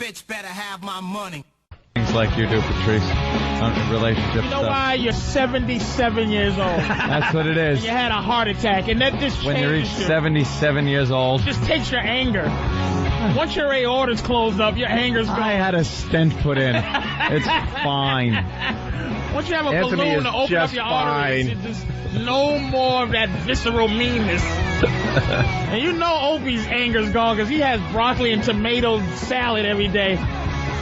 bitch better have my money. Things like you do, Patrice, on relationship You know stuff. why? You're 77 years old. That's what it is. And you had a heart attack, and that just When you reach changes 77 years old. just takes your anger. Once your aorta's closed up, your anger's gone. I had a stent put in. It's fine. Once you have a Anthony balloon is to open up just your arteries, fine. it's just no more of that visceral meanness. And you know Opie's anger's gone because he has broccoli and tomato salad every day.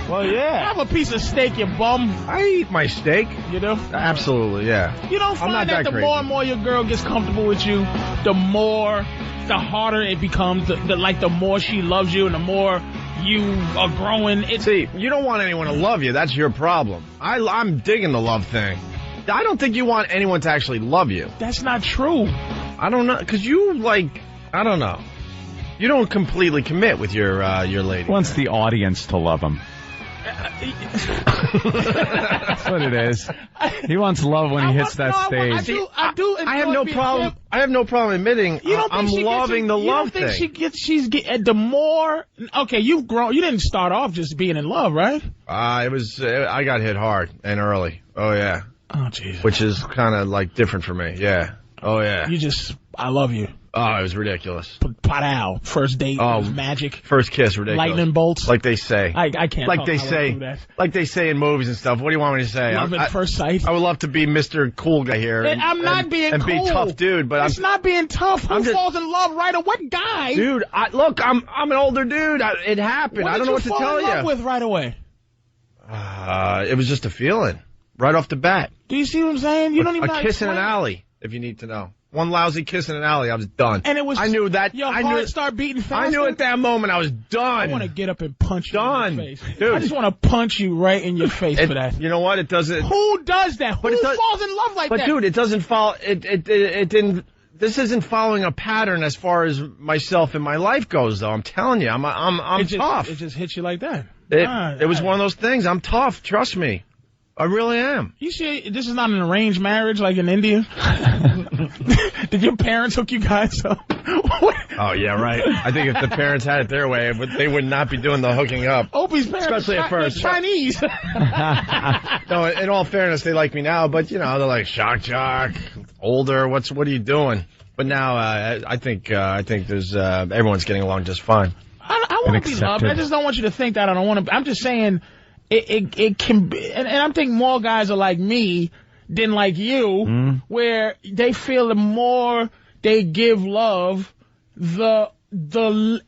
Well, yeah. Have a piece of steak, you bum. I eat my steak. You know? Absolutely, yeah. You don't I'm not find that that the crazy. more and more your girl gets comfortable with you, the harder it becomes, the more she loves you and the more you are growing. See, you don't want anyone to love you. That's your problem. I'm digging the love thing. I don't think you want anyone to actually love you. That's not true. I don't know, because you, I don't know. You don't completely commit with your lady. He wants the audience to love him. That's what it is. He wants love when he hits that stage. I do. I have no problem. I have no problem admitting I'm loving the love thing. You don't think the more? Okay, you've grown. You didn't start off just being in love, right? I got hit hard and early. Oh yeah. Oh Jesus. Which is kind of different for me. Yeah. Oh yeah. I love you. Oh, it was ridiculous. Pow. First date. Oh, was magic. First kiss, ridiculous. Lightning bolts. Like they say. I can't. Like talk they my way say. through that. Like they say in movies and stuff. What do you want me to say? Love at first sight. I would love to be Mr. Cool Guy here. I'm not being and cool. be tough dude, but it's not being tough. Who falls in love right away? What guy? Dude, look, I'm an older dude. It happened. I don't know what to tell you. What did you fall in love with right away? It was just a feeling right off the bat. Do you see what I'm saying? You don't even a kiss in an alley, if you need to know. One lousy kiss in an alley, I was done. And it was. I knew that. Your heart started beating faster. I knew at that moment I was done. I want to get up and punch you in the face. Dude. I just want to punch you right in your face for that. You know what? It doesn't. Who does that? Who falls in love like that? But dude, it doesn't follow. It didn't. This isn't following a pattern as far as myself and my life goes, though. I'm telling you, I'm tough. It just hits you like that. It was one of those things. I'm tough. Trust me. I really am. You see, this is not an arranged marriage like in India? Did your parents hook you guys up? Oh, yeah, right. I think if the parents had it their way, they would not be doing the hooking up. Opie's parents, especially at first. Chinese. No, in all fairness, they like me now, but, they're like, shock, older, what are you doing? But now, I think there's, everyone's getting along just fine. I want to be loved. I just don't want you to think that I don't want to. I'm just saying it can be, and I'm thinking more guys are like me than like you, where they feel the more they give love, the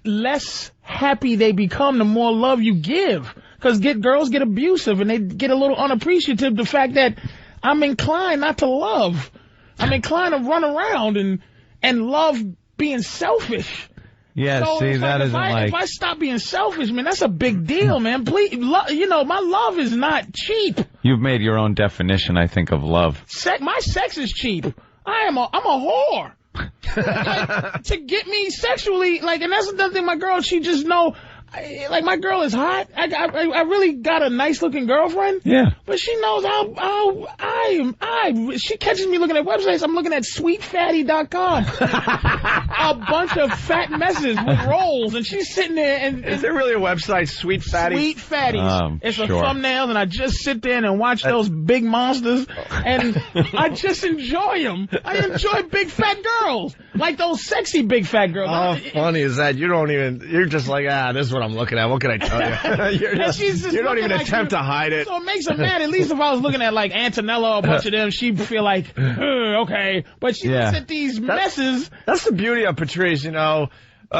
less happy they become, the more love you give. Because girls get abusive and they get a little unappreciative. The fact that I'm inclined not to love. I'm inclined to run around and love being selfish. Yeah, so see, that isn't like... If I stop being selfish, man, that's a big deal, man. Please, my love is not cheap. You've made your own definition, I think, of love. My sex is cheap. I'm a whore. To get me sexually, and that's another thing, my girl, she just know... my girl is hot. I really got a nice looking girlfriend. Yeah. But she knows she catches me looking at websites. I'm looking at sweetfatty.com. A bunch of fat messes with rolls, and she's sitting there and... Is there really a website, Sweet Fatty? Sweet Fatties. It's a sure. thumbnail, and I just sit there and watch those big monsters, and I just enjoy them. I enjoy big fat girls. Like those sexy big fat girls. How funny is that? You're just like, this is what I'm looking at. What can I tell you? You don't even attempt to hide it. So it makes her mad. At least if I was looking at Antonella or a bunch of them, she'd feel like, okay. But she looks at these messes. That's the beauty of Patrice,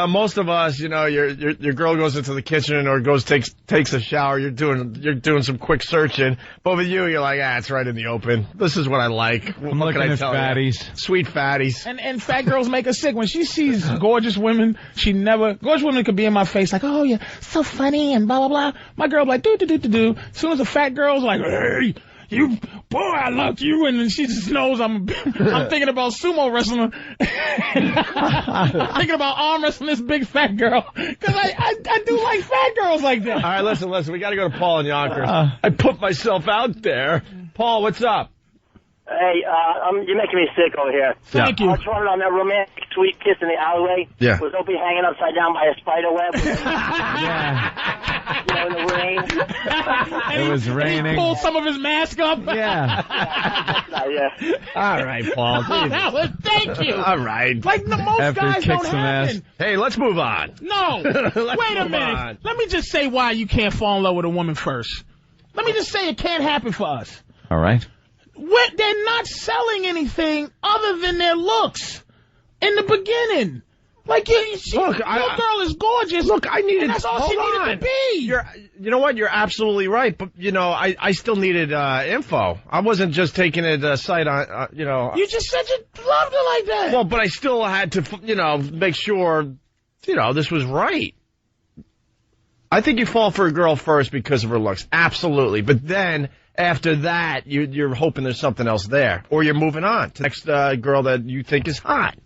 most of us, your girl goes into the kitchen or takes a shower. You're doing some quick searching. But with you, you're like, it's right in the open. This is what I like. I'm what looking can I at tell fatties. You? Sweet fatties. And fat girls make her sick. When she sees gorgeous women, gorgeous women could be in my face like, oh, you're so funny and blah, blah, blah. My girl be like, do. As soon as a fat girl's like, hey, I love you, and then she just knows I'm thinking about sumo wrestling. I'm thinking about arm wrestling this big fat girl. Because I do like fat girls like that. All right, listen, we got to go to Paul in Yonkers. I put myself out there. Paul, what's up? Hey, you're making me sick over here. Thank you. I was wondering on that romantic sweet kiss in the alleyway. Yeah. Was Opie hanging upside down by a spider web? Yeah. In the It was raining. He pulled some of his mask up. Yeah. Yeah. All right, Paul. Oh, that was, thank you. All right. Like most After he guys kicks don't some ass. happen. Hey, let's move on. No. Wait a move minute. on. Let me just say why you can't fall in love with a woman first. Let me just say it can't happen for us. All right. They're not selling anything other than their looks in the beginning. Like, your girl is gorgeous. Look, I needed. That's all she needed to be. You know what? You're absolutely right. But I still needed info. I wasn't just taking it sight on. You just said you loved her like that. Well, but I still had to, make sure, this was right. I think you fall for a girl first because of her looks. Absolutely. But then after that, you're hoping there's something else there, or you're moving on to the next girl that you think is hot.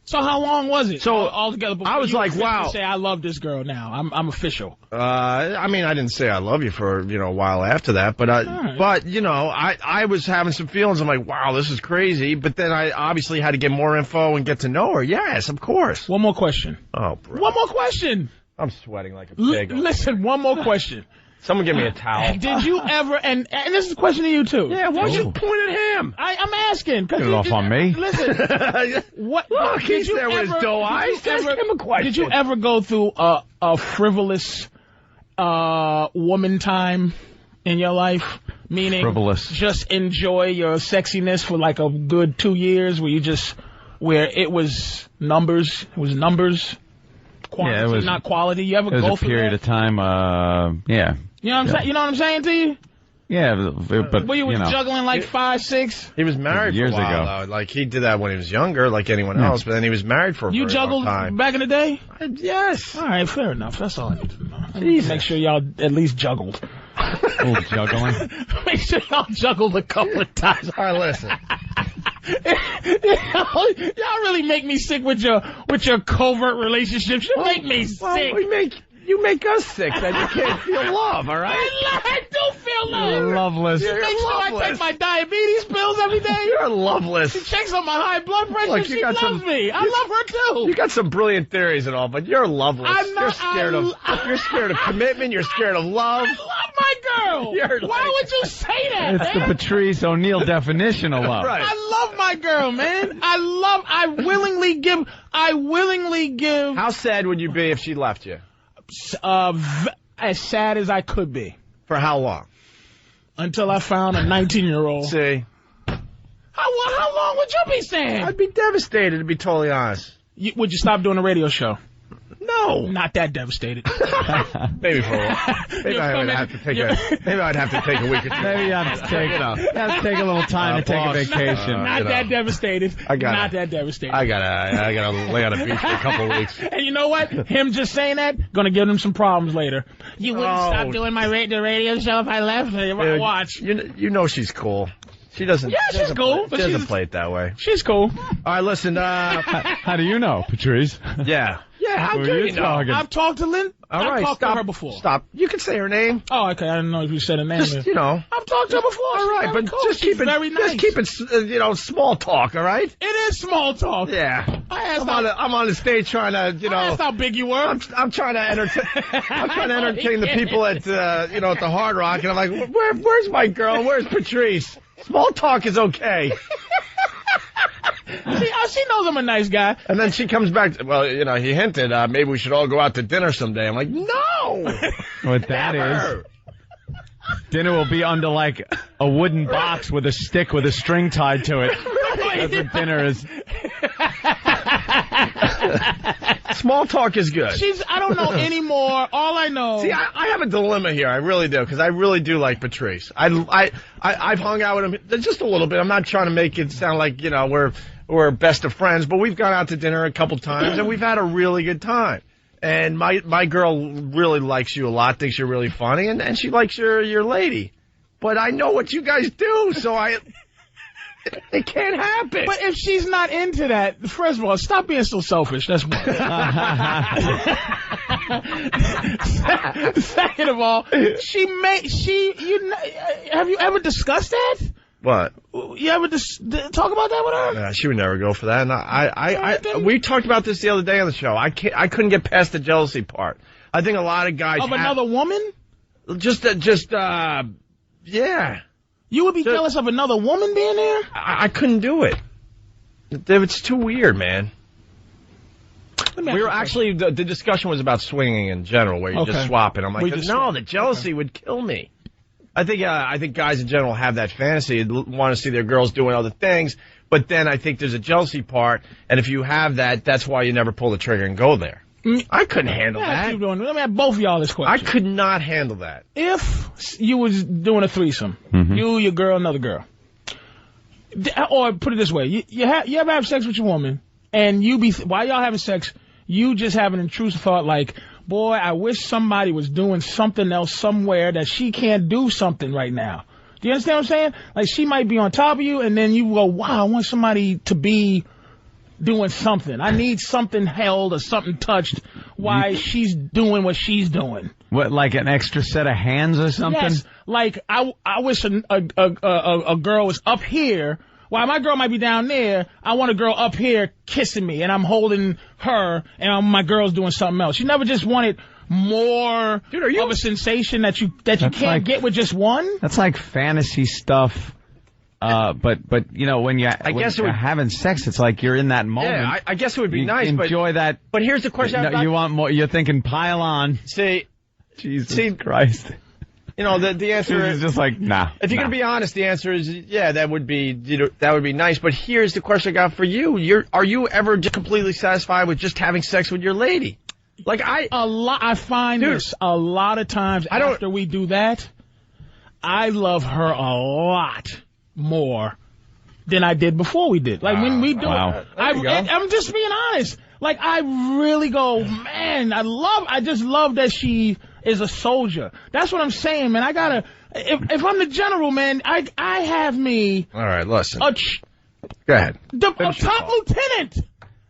So how long was it? So altogether, before I was like, wow. Say I love this girl now. I'm official. I didn't say I love you for a while after that, but I was having some feelings. I'm like, wow, this is crazy. But then I obviously had to get more info and get to know her. Yes, of course. One more question. Oh, bro. One more question. I'm sweating like a pig. Listen, one more question. Someone give me a towel. Did you ever, and this is a question to you too. Yeah, why don't you point at him? I'm asking. Get it off on me. Listen. Look, he's there with his doe eyes. Ask him a question. Did you ever go through a frivolous woman time in your life? Meaning frivolous. Just enjoy your sexiness for like a good 2 years where it was numbers. It was numbers. Quantity, it was not quality. You ever go through that? It was a period of time, yeah. You know what I'm saying to you? Yeah, but were you juggling like 5, 6? He was married years for a while, ago. though. Like, he did that when he was younger, like anyone else, but then he was married for a very juggled long time. Back in the day? Yes. All right, fair enough. That's all I need to know. I need to make sure y'all at least juggled. Oh, juggling? Make sure y'all juggled a couple of times. All right, listen. Y'all really make me sick with your covert relationships. You make me sick. You make us sick that you can't feel love, all right? I do feel love. You're loveless. You make sure I take my diabetes pills every day. You're loveless. She checks on my high blood pressure. Look, she loves me. I love her too. You got some brilliant theories and all, but you're loveless. I'm not, you're scared of commitment. You're scared of love. I love my girl. Why would you say that? It's man? the Patrice O'Neal definition of love. Right. I love my girl, man. I willingly give. How sad would you be if she left you? As sad as I could be. For how long? Until I found a 19-year-old. See? How long would you be saying? I'd be devastated, to be totally honest. Would you stop doing a radio show? No. Not that devastated. Maybe for a while. Maybe I'd have to take a week or two. Maybe you have to take a little time to take a vacation. Not that devastated. Not that devastated. I gotta lay on a beach for a couple of weeks. And you know what? Him just saying that gonna give him some problems later. You wouldn't stop doing the radio show if I left. Watch. You know she's cool. She doesn't. Yeah, she's cool. She doesn't play it that way. She's cool. All right, listen. How do you know, Patrice? Yeah. Yeah, how do you know? I've talked to Lynn. All right, I've talked to her before. Stop. You can say her name. Oh, okay. I didn't know if you said her name. Just, I've talked to her before. All right, but cool. just keep it very nice. Just keep it, small talk. All right. It is small talk. Yeah. I'm on the stage trying to, I asked how big you were. I'm trying to entertain the people at at the Hard Rock, and I'm like, where's my girl? Where's Patrice? Small talk is okay. She knows I'm a nice guy. And then she comes back. Well, he hinted maybe we should all go out to dinner someday. I'm like, no. What that is? Dinner will be under like a wooden box with a stick with a string tied to it. That's what dinner is. Small talk is good. I don't know anymore. All I know. See, I have a dilemma here. I really do, because I really do like Patrice. I've hung out with him just a little bit. I'm not trying to make it sound like we're best of friends, but we've gone out to dinner a couple times and we've had a really good time. And my girl really likes you a lot, thinks you're really funny, and she likes your lady. But I know what you guys do, so it can't happen. But if she's not into that, first of all, stop being so selfish. That's one. Second of all, have you ever discussed that? What? You ever talk about that with her? Yeah, she would never go for that. And we talked about this the other day on the show. I couldn't get past the jealousy part. I think a lot of guys of another woman. Yeah. You would be jealous of another woman being there? I couldn't do it. It's too weird, man. We were actually, the discussion was about swinging in general, where you just swap it. I'm like, no, the jealousy would kill me. I think guys in general have that fantasy, want to see their girls doing other things, but then I think there's a jealousy part, and if you have that, that's why you never pull the trigger and go there. I couldn't handle that. Let me ask both of y'all this question. I could not handle that. If you was doing a threesome, you, your girl, another girl, or put it this way, you ever have sex with your woman, and while y'all having sex, you just have an intrusive thought like, boy, I wish somebody was doing something else somewhere that she can't do something right now. Do you understand what I'm saying? Like, she might be on top of you, and then you go, wow, I want somebody to be doing something. I need something held or something touched while she's doing what she's doing. What, like an extra set of hands or something? Yes. Like, I wish a girl was up here. While my girl might be down there, I want a girl up here kissing me, and I'm holding her, and my girl's doing something else. You never just wanted more of a sensation that you can't get with just one? That's like fantasy stuff. But you know, when you're having sex, it's like you're in that moment. Yeah, I guess it would be nice. Enjoy that. But here's the question. You want more? You're thinking pile on. Jesus Christ. You know, the answer is just like, nah. If you're going to be honest, the answer is, yeah, that would be nice. But here's the question I got for you. Are you ever just completely satisfied with just having sex with your lady? Like, I find this a lot of times after we do that, I love her a lot more than I did before we did. Like, when we do it, I'm just being honest. Like, I really go, man, I just love that she is a soldier. That's what I'm saying, man. I gotta, if I'm the general, man, I have me. All right, listen. Go ahead. A top lieutenant.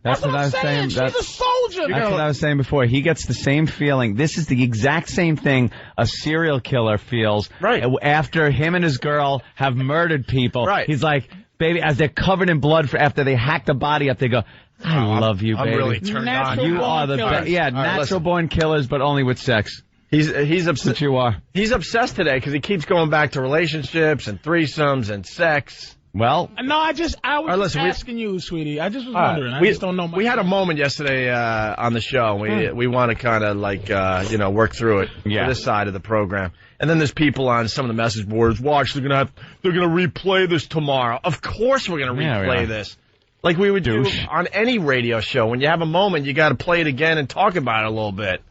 That's what I was saying. She's a soldier. That's what I was saying before. He gets the same feeling. This is the exact same thing a serial killer feels. Right. After him and his girl have murdered people. Right. He's like, baby, as they're covered in blood after they hack the body up, they go, I love you, baby. I'm really turned on. You are the best. Yeah, natural-born killers, but only with sex. He's upset. That you are. He's obsessed today because he keeps going back to relationships and threesomes and sex. Well, no, I was asking you, sweetie. I just was wondering. I just don't know much. We had a moment yesterday on the show. We want to kind of work through it for this side of the program. And then there's people on some of the message boards. Watch, they're gonna replay this tomorrow. Of course, we're gonna replay this. Like we would do on any radio show. When you have a moment, you got to play it again and talk about it a little bit.